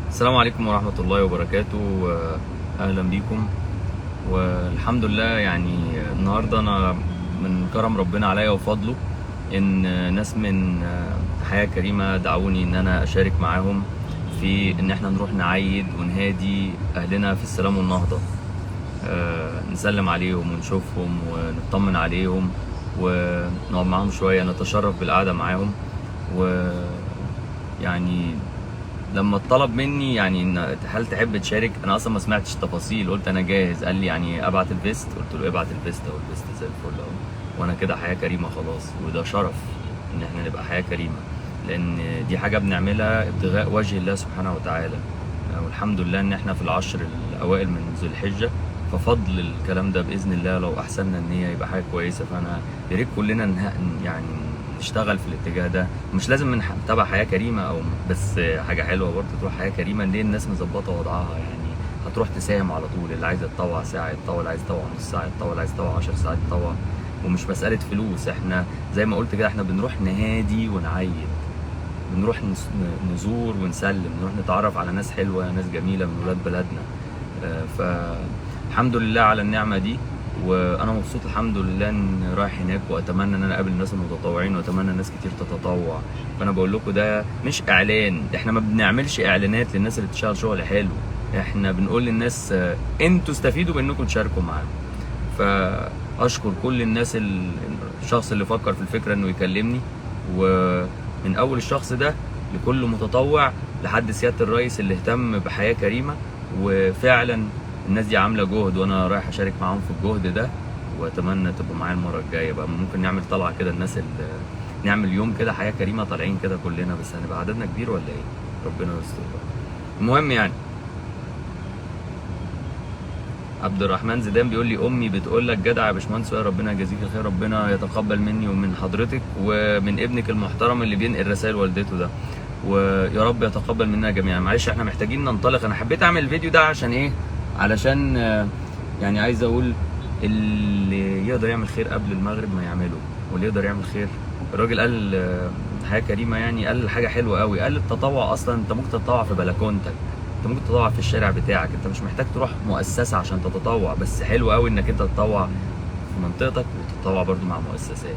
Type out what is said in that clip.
السلام عليكم ورحمة الله وبركاته. أهلا بيكم. والحمد لله يعني النهاردة أنا من كرم ربنا عليا وفضله إن ناس من حياة كريمة دعوني إن أنا أشارك معاهم في إن إحنا نروح نعيد ونهادي أهلنا في السلام والنهضة. نسلم عليهم ونشوفهم ونطمن عليهم ونقعد معاهم شوية، نتشرف بالقعدة معاهم. ويعني لما اتطلب مني يعني ان هل تحب تشارك، انا اصلا ما سمعتش تفاصيل، قلت انا جاهز. قال لي يعني ابعت الفيست، قلت له ابعت الفيست، او الفيست زي الفل اهو. وانا كده حياه كريمه خلاص، وده شرف ان احنا نبقى حياه كريمه، لان دي حاجه بنعملها ابتغاء وجه الله سبحانه وتعالى. والحمد لله ان احنا في العشر الاوائل من ذو الحجه، ففضل الكلام ده باذن الله لو احسننا النيه يبقى حاجه كويسه. فانا يا ريت كلنا يعني نشتغل في الاتجاه ده. مش لازم نتابع حياه كريمه او بس حاجه حلوه برضه تروح حياه كريمه، ليه الناس مظبطه وضعها يعني. هتروح تساهم على طول، اللي عايز يتطوع ساعه يتطوع، اللي عايز يتطوع نص ساعه يتطوع، اللي عايز يتطوع 10 ساعات يتطوع. ومش مساله فلوس، احنا زي ما قلت كده احنا بنروح نهادي ونعيد، بنروح نزور ونسلم، نروح نتعرف على ناس حلوه، ناس جميله من ولاد بلدنا. فالحمد لله على النعمه دي. وانا مبسوط الحمد لله ان رايح هناك، واتمنى ان انا اقابل الناس المتطوعين، واتمنى ناس كتير تتطوع. فانا بقول لكم ده مش اعلان، احنا ما بنعملش اعلانات للناس اللي بتشتغل شغل حلو، احنا بنقول للناس انتوا استفيدوا بانكم تشاركوا معانا. فاشكر كل الناس، الشخص اللي فكر في الفكره انه يكلمني، ومن اول الشخص ده لكل متطوع لحد سياده الرئيس اللي اهتم بحياه كريمه. وفعلا الناس دي عامله جهد، وانا رايح اشارك معاهم في الجهد ده. واتمنى تبقوا معايا المره الجايه بقى، ممكن نعمل طلعه كده، الناس اللي نعمل يوم كده حياه كريمه طالعين كده كلنا، بس هنبقى عددنا كبير ولا ايه؟ ربنا يستر بقى. المهم يعني عبد الرحمن زيدان بيقول لي امي بتقول لك جدع يا باشمهندس، يا ربنا يجازيك الخير، ربنا يتقبل مني ومن حضرتك ومن ابنك المحترم اللي بينقل رسائل والدته ده، ويا رب يتقبل منا جميعا. معلش احنا محتاجين ننطلق، انا حبيت اعمل الفيديو ده عشان ايه؟ علشان يعني عايز اقول اللي يقدر يعمل خير قبل المغرب ما يعمله، واللي يقدر يعمل خير. الراجل قال حياه كريمه، يعني قال حاجه حلوه قوي، قال التطوع اصلا انت ممكن تتطوع في بلكونتك، انت ممكن تتطوع في الشارع بتاعك، انت مش محتاج تروح مؤسسه عشان تتطوع. بس حلو قوي انك انت تتطوع في منطقتك وتتطوع برضو مع مؤسسات.